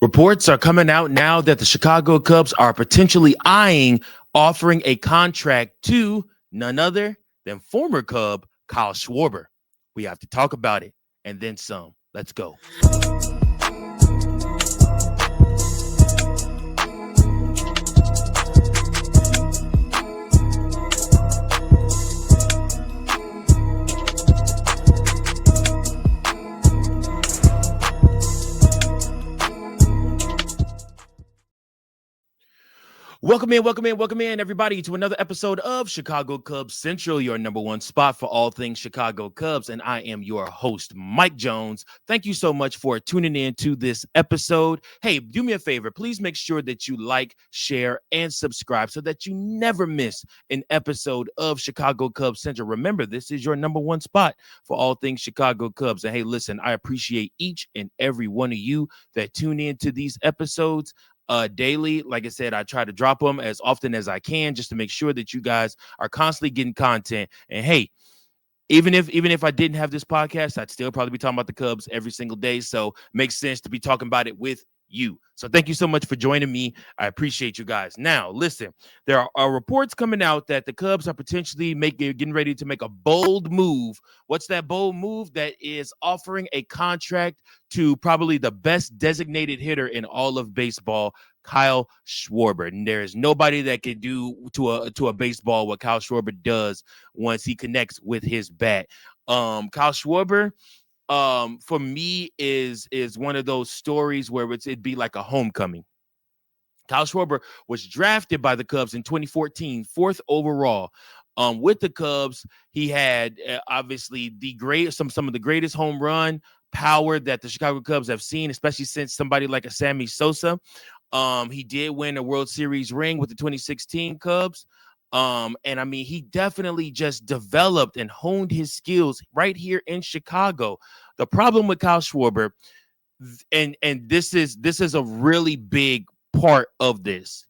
Reports are coming out now that the Chicago Cubs are potentially eyeing offering a contract to none other than former Cub Kyle Schwarber. We have to talk about it and then some. Let's go. Welcome in, everybody, to another episode of Chicago Cubs Central, your number one spot for all things Chicago Cubs. And I am your host, Mike Jones. Thank you so much for tuning in to this episode. Hey, do me a favor. Please make sure that you like, share, and subscribe so that you never miss an episode of Chicago Cubs Central. Remember, this is your number one spot for all things Chicago Cubs. And hey, listen, I appreciate each and every one of you that tune in to these episodes daily. Like I said, I try to drop them as often as I can just to make sure that you guys are constantly getting content. And hey, even if I didn't have this podcast, I'd still probably be talking about the Cubs every single day. So it makes sense to be talking about it with you. So thank you so much for joining me. I appreciate you guys. Now, listen, there are reports coming out that the Cubs are potentially getting ready to make a bold move. What's that bold move? That is offering a contract to probably the best designated hitter in all of baseball, Kyle Schwarber. And there is nobody that can do to a baseball what Kyle Schwarber does once he connects with his bat. Kyle Schwarber, for me is one of those stories where it'd be like a homecoming. Kyle Schwarber was drafted by the Cubs in 2014, fourth overall. With the Cubs, he had obviously some of the greatest home run power that the Chicago Cubs have seen, especially since somebody like a Sammy Sosa. He did win a World Series ring with the 2016 Cubs. And I mean, he definitely just developed and honed his skills right here in Chicago. The problem with Kyle Schwarber, and this is a really big part of this.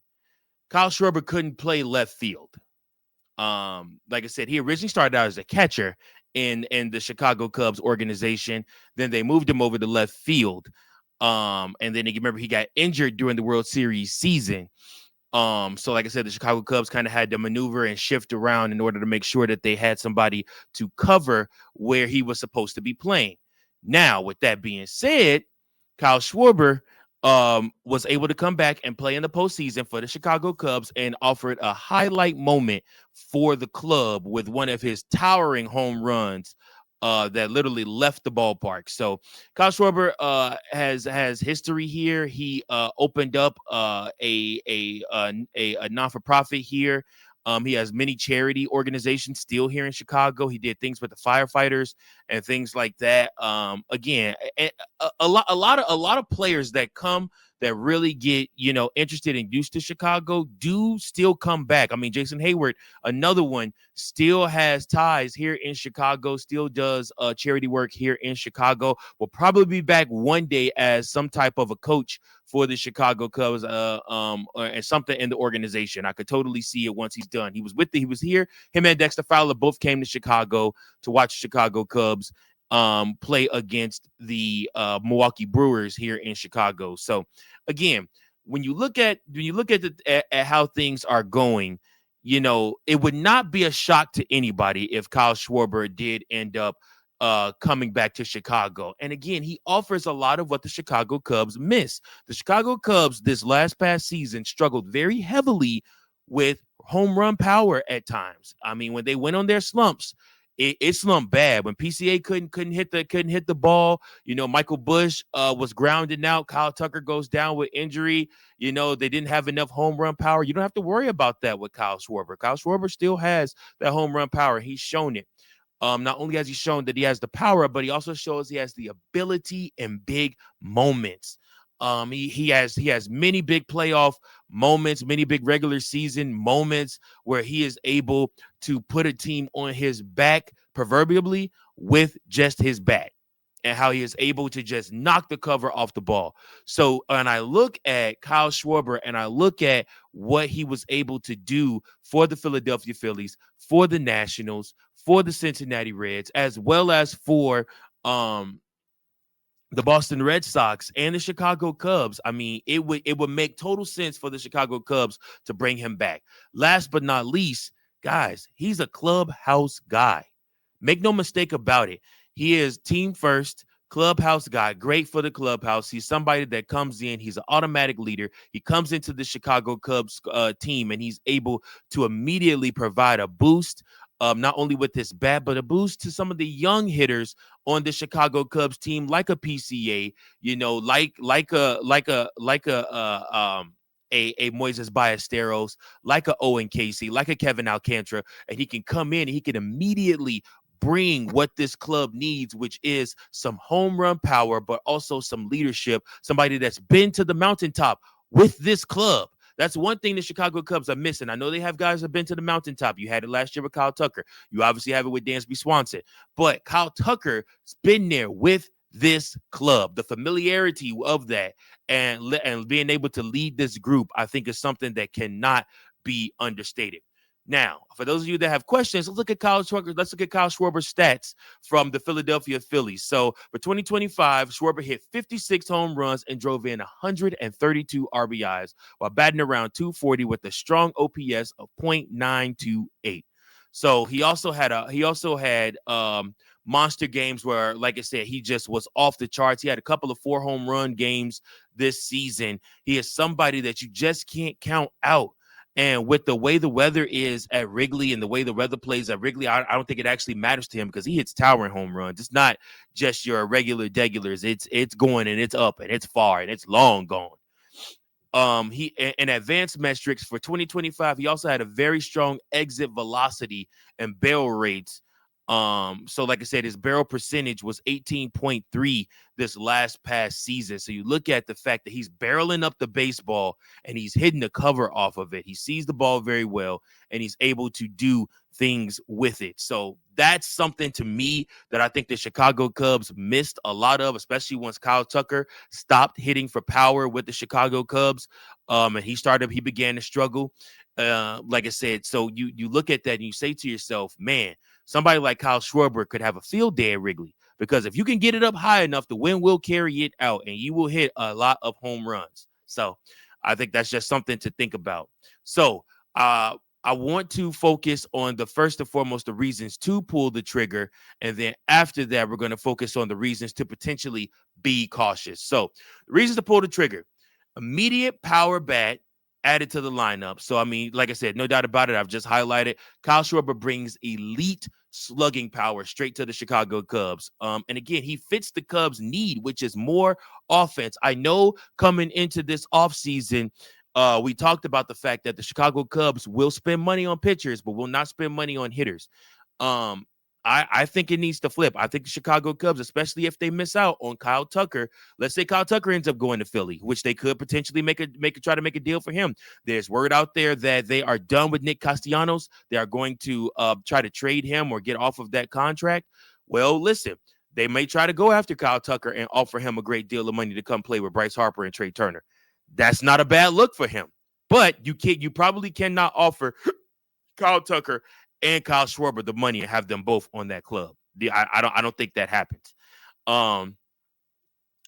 Kyle Schwarber couldn't play left field. Like I said, he originally started out as a catcher in the Chicago Cubs organization. Then they moved him over to left field. And then you remember he got injured during the World Series season. So like I said, the Chicago Cubs kind of had to maneuver and shift around in order to make sure that they had somebody to cover where he was supposed to be playing. Now, with that being said, Kyle Schwarber was able to come back and play in the postseason for the Chicago Cubs and offered a highlight moment for the club with one of his towering home runs that literally left the ballpark. So Kyle Schwarber has history here. He opened up a non-for-profit here. He has many charity organizations still here in Chicago. He did things with the firefighters and things like that. Again, a lot of players that come that really get, interested and used to Chicago do still come back. I mean, Jason Hayward, another one, still has ties here in Chicago, still does charity work here in Chicago, will probably be back one day as some type of a coach for the Chicago Cubs and something in the organization. I could totally see it once he's done. He was here. Him and Dexter Fowler both came to Chicago to watch Chicago Cubs play against the Milwaukee Brewers here in Chicago. So again, when you look at how things are going, it would not be a shock to anybody if Kyle Schwarber did end up coming back to Chicago. And again, he offers a lot of what the Chicago Cubs miss. The Chicago Cubs this past season struggled very heavily with home run power at times. I mean, when they went on their slumps, it slumped bad. When PCA couldn't hit the ball, Michael Bush was grounded out. Kyle Tucker goes down with injury. They didn't have enough home run power. You don't have to worry about that with Kyle Schwarber. Kyle Schwarber still has that home run power. He's shown it. Not only has he shown that he has the power, but he also shows he has the ability in big moments. He has many big playoff moments, many big regular season moments where he is able to put a team on his back, proverbially, with just his bat, and how he is able to just knock the cover off the ball. So when I look at Kyle Schwarber and I look at what he was able to do for the Philadelphia Phillies, for the Nationals, for the Cincinnati Reds, as well as for the Boston Red Sox and the Chicago Cubs. I mean, it would make total sense for the Chicago Cubs to bring him back. Last but not least, guys, he's a clubhouse guy. Make no mistake about it. He is team first, clubhouse guy, great for the clubhouse. He's somebody that comes in. He's an automatic leader. He comes into the Chicago Cubs team, and he's able to immediately provide a boost, not only with his bat, but a boost to some of the young hitters on the Chicago Cubs team, like a PCA, like a Moises Ballesteros, like a Owen Casey, like a Kevin Alcantara, and he can come in and he can immediately bring what this club needs, which is some home run power, but also some leadership, somebody that's been to the mountaintop with this club. That's one thing the Chicago Cubs are missing. I know they have guys that have been to the mountaintop. You had it last year with Kyle Tucker. You obviously have it with Dansby Swanson. But Kyle Tucker's been there with this club. The familiarity of that and being able to lead this group, I think, is something that cannot be understated. Now, for those of you that have questions, let's look at Kyle Schwarber. Let's look at Kyle Schwarber's stats from the Philadelphia Phillies. So for 2025, Schwarber hit 56 home runs and drove in 132 RBIs while batting around 240 with a strong OPS of .928. So he also had monster games where, like I said, he just was off the charts. He had a couple of 4 home run games this season. He is somebody that you just can't count out. And with the way the weather is at Wrigley and the way the weather plays at Wrigley, I don't think it actually matters to him because he hits towering home runs. It's not just your regular degulars. It's going and it's up and it's far and it's long gone. He in advanced metrics for 2025, he also had a very strong exit velocity and barrel rates. So like I said, his barrel percentage was 18.3 this past season. So you look at the fact that he's barreling up the baseball and he's hitting the cover off of it. He sees the ball very well and he's able to do things with it. So that's something to me that I think the Chicago Cubs missed a lot of, especially once Kyle Tucker stopped hitting for power with the Chicago Cubs. And he began to struggle. Like I said, so you look at that and you say to yourself, man, somebody like Kyle Schwarber could have a field day at Wrigley because if you can get it up high enough, the wind will carry it out and you will hit a lot of home runs. So I think that's just something to think about. So I want to focus on the first and foremost, the reasons to pull the trigger. And then after that, we're going to focus on the reasons to potentially be cautious. So the reasons to pull the trigger: immediate power bat added to the lineup. So, I mean, like I said, no doubt about it. I've just highlighted Kyle Schwarber brings elite slugging power straight to the Chicago Cubs. And again, he fits the Cubs' need, which is more offense. I know coming into this offseason, we talked about the fact that the Chicago Cubs will spend money on pitchers, but will not spend money on hitters. I think it needs to flip. I think the Chicago Cubs, especially if they miss out on Kyle Tucker, let's say Kyle Tucker ends up going to Philly, which they could potentially try to make a deal for him. There's word out there that they are done with Nick Castellanos. They are going to try to trade him or get off of that contract. Well, listen, they may try to go after Kyle Tucker and offer him a great deal of money to come play with Bryce Harper and Trey Turner. That's not a bad look for him, but you probably cannot offer Kyle Tucker and Kyle Schwarber the money and have them both on that club. I don't think that happens.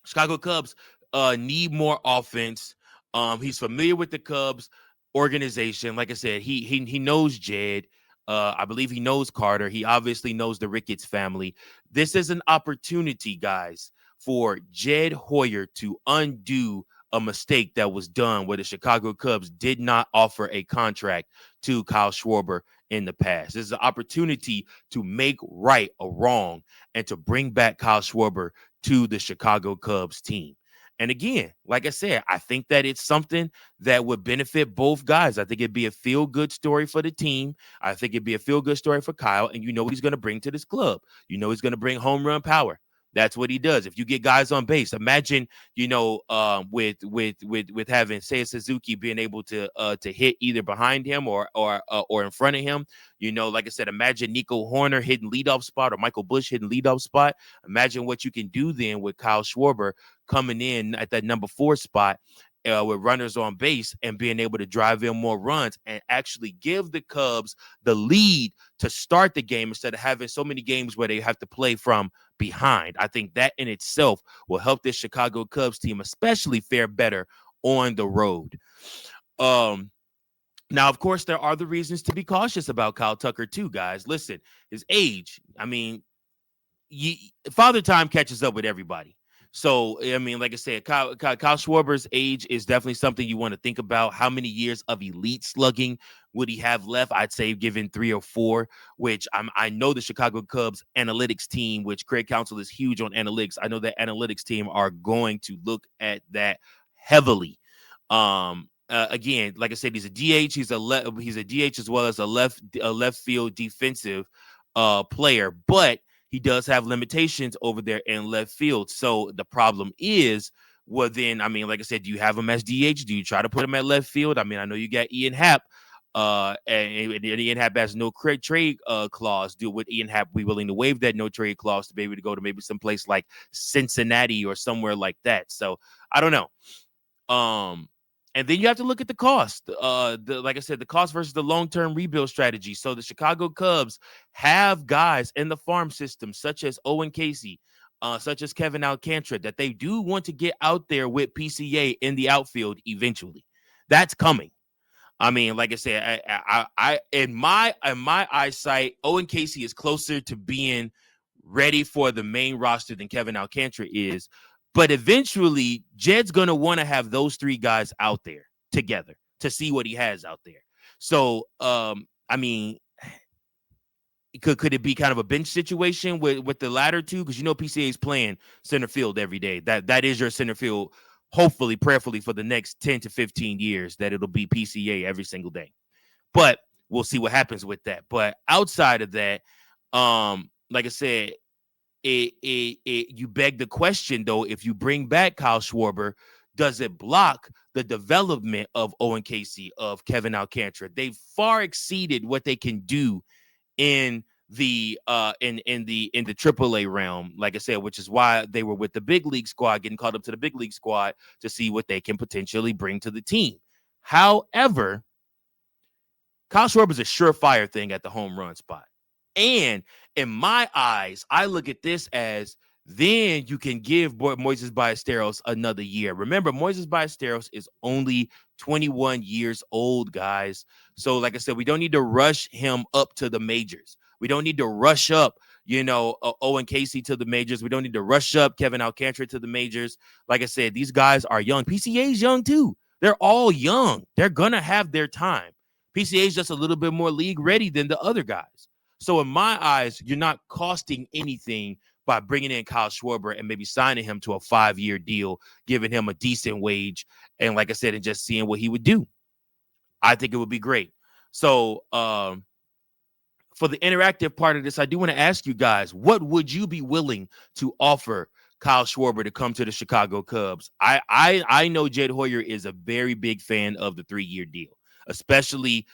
Chicago Cubs need more offense. He's familiar with the Cubs organization. Like I said, he knows Jed. I believe he knows Carter. He obviously knows the Ricketts family. This is an opportunity, guys, for Jed Hoyer to undo a mistake that was done where the Chicago Cubs did not offer a contract to Kyle Schwarber in the past. This is an opportunity to make right a wrong and to bring back Kyle Schwarber to the Chicago Cubs team. And again, like I said, I think that it's something that would benefit both guys. I think it'd be a feel-good story for the team. I think it'd be a feel-good story for Kyle. And you know what he's going to bring to this club. You know he's going to bring home run power. That's what he does. If you get guys on base, imagine, with having Seiya Suzuki being able to hit either behind him or in front of him. Like I said, imagine Nico Horner hitting leadoff spot or Michael Busch hitting leadoff spot. Imagine what you can do then with Kyle Schwarber coming in at that number 4 spot with runners on base and being able to drive in more runs and actually give the Cubs the lead to start the game instead of having so many games where they have to play from behind. I think that in itself will help this Chicago Cubs team, especially fare better on the road. Now, of course, there are the reasons to be cautious about Kyle Tucker too, guys. Listen, his age. I mean, Father Time catches up with everybody. So, I mean, like I said, Kyle Schwarber's age is definitely something you want to think about. How many years of elite slugging would he have left? I'd say given 3 or 4, which I know the Chicago Cubs analytics team, which Craig Counsell is huge on analytics. I know that analytics team are going to look at that heavily. Again, like I said, he's a DH. He's a DH as well as a left field defensive player, but he does have limitations over there in left field. So the problem is, well, then, I mean, like I said, do you have him as DH? Do you try to put him at left field? I mean, I know you got Ian Happ, and Ian Happ has no trade clause. Would Ian Happ be willing to waive that no trade clause to be able to go to maybe someplace like Cincinnati or somewhere like that? So I don't know. And then you have to look at the cost. Like I said, the cost versus the long-term rebuild strategy. So the Chicago Cubs have guys in the farm system, such as Owen Casey, such as Kevin Alcantara, that they do want to get out there with PCA in the outfield eventually. That's coming. I mean, like I said, I in my eyesight, Owen Casey is closer to being ready for the main roster than Kevin Alcantara is. But eventually, Jed's going to want to have those 3 guys out there together to see what he has out there. So, I mean, could it be kind of a bench situation with the latter 2? Because, PCA is playing center field every day. That is your center field, hopefully, prayerfully, for the next 10 to 15 years, that it'll be PCA every single day. But we'll see what happens with that. But outside of that, like I said, you beg the question, though, if you bring back Kyle Schwarber, does it block the development of Owen Casey, of Kevin Alcantara? They've far exceeded what they can do in the AAA realm, like I said, which is why they were with the big league squad, getting called up to the big league squad to see what they can potentially bring to the team. However, Kyle Schwarber is a surefire thing at the home run spot. And in my eyes, I look at this as then you can give Moises Ballesteros another year. Remember, Moises Ballesteros is only 21 years old, guys. So, like I said, we don't need to rush him up to the majors. We don't need to rush up, Owen Casey to the majors. We don't need to rush up Kevin Alcantara to the majors. Like I said, these guys are young. PCA is young, too. They're all young. They're going to have their time. PCA is just a little bit more league ready than the other guys. So in my eyes, you're not costing anything by bringing in Kyle Schwarber and maybe signing him to a 5-year deal, giving him a decent wage, and like I said, and just seeing what he would do. I think it would be great. So for the interactive part of this, I do want to ask you guys, what would you be willing to offer Kyle Schwarber to come to the Chicago Cubs? I know Jed Hoyer is a very big fan of the 3-year deal, especially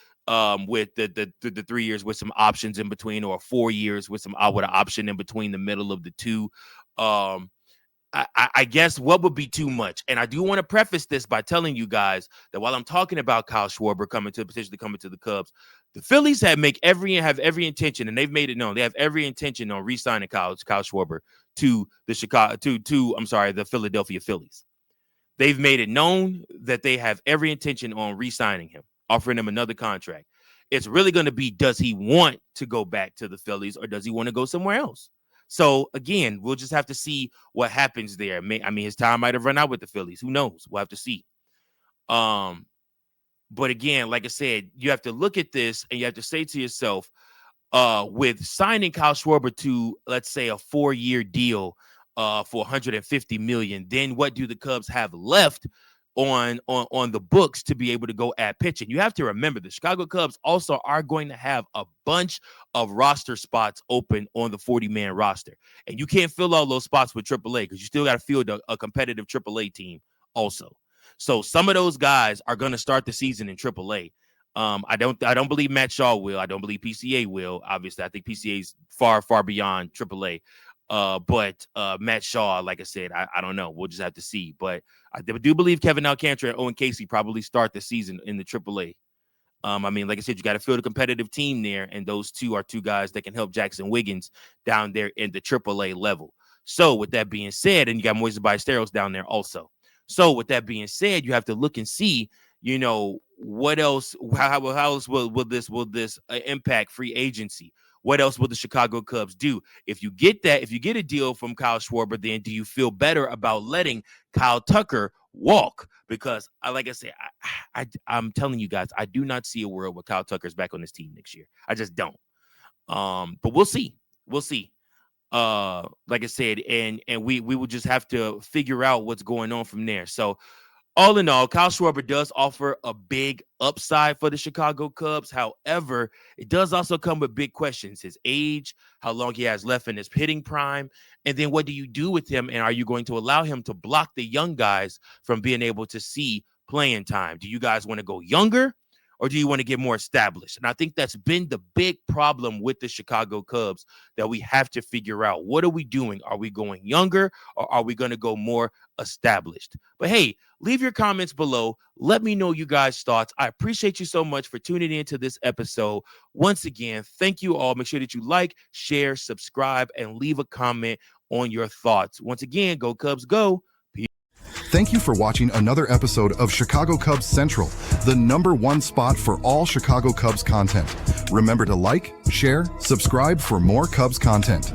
with the 3 years with some options in between, or 4 years with an option in between the middle of the 2. I guess what would be too much? And I do want to preface this by telling you guys that while I'm talking about Kyle Schwarber potentially coming to the Cubs, the Phillies have every intention, and they've made it known, they have every intention on re-signing Kyle Schwarber to the Philadelphia Phillies. They've made it known that they have every intention on re-signing him, offering him another contract. It's really going to be, does he want to go back to the Phillies, or does he want to go somewhere else? So, again, we'll just have to see what happens there. I mean, his time might have run out with the Phillies. Who knows? We'll have to see. But again, like I said, you have to look at this and you have to say to yourself, with signing Kyle Schwarber to, let's say, a 4-year deal for $150 million, then what do the Cubs have left on the books to be able to go at pitching? You have to remember the Chicago Cubs also are going to have a bunch of roster spots open on the 40-man roster. And you can't fill all those spots with AAA because you still got to field a competitive AAA team also. So some of those guys are going to start the season in AAA. I don't believe Matt Shaw will. I don't believe PCA will. Obviously, I think PCA is far, far beyond AAA. But Matt Shaw, like I said, I don't know. We'll just have to see. But I do believe Kevin Alcantara and Owen Casey probably start the season in the AAA. I mean, like I said, you got to field a competitive team there, and those 2 are 2 guys that can help Jackson Wiggins down there in the AAA level. So with that being said, and you got Moises Ballesteros down there also. So with that being said, you have to look and see, what else, how else will this impact free agency? What else will the Chicago Cubs do? If you get a deal from Kyle Schwarber, then do you feel better about letting Kyle Tucker walk? Because like I said, I'm telling you guys, I do not see a world where Kyle Tucker's back on this team next year. I just don't. But we'll see. We'll see. Like I said, and we will just have to figure out what's going on from there. So all in all, Kyle Schwarber does offer a big upside for the Chicago Cubs. However, it does also come with big questions: his age, how long he has left in his hitting prime, and then what do you do with him? And are you going to allow him to block the young guys from being able to see playing time? Do you guys want to go younger, or do you want to get more established? And I think that's been the big problem with the Chicago Cubs that we have to figure out. What are we doing? Are we going younger, or are we going to go more established? But hey, leave your comments below. Let me know you guys' thoughts. I appreciate you so much for tuning in to this episode. Once again, thank you all. Make sure that you like, share, subscribe, and leave a comment on your thoughts. Once again, go Cubs, go. Thank you for watching another episode of Chicago Cubs Central, the #1 spot for all Chicago Cubs content. Remember to like, share, subscribe for more Cubs content.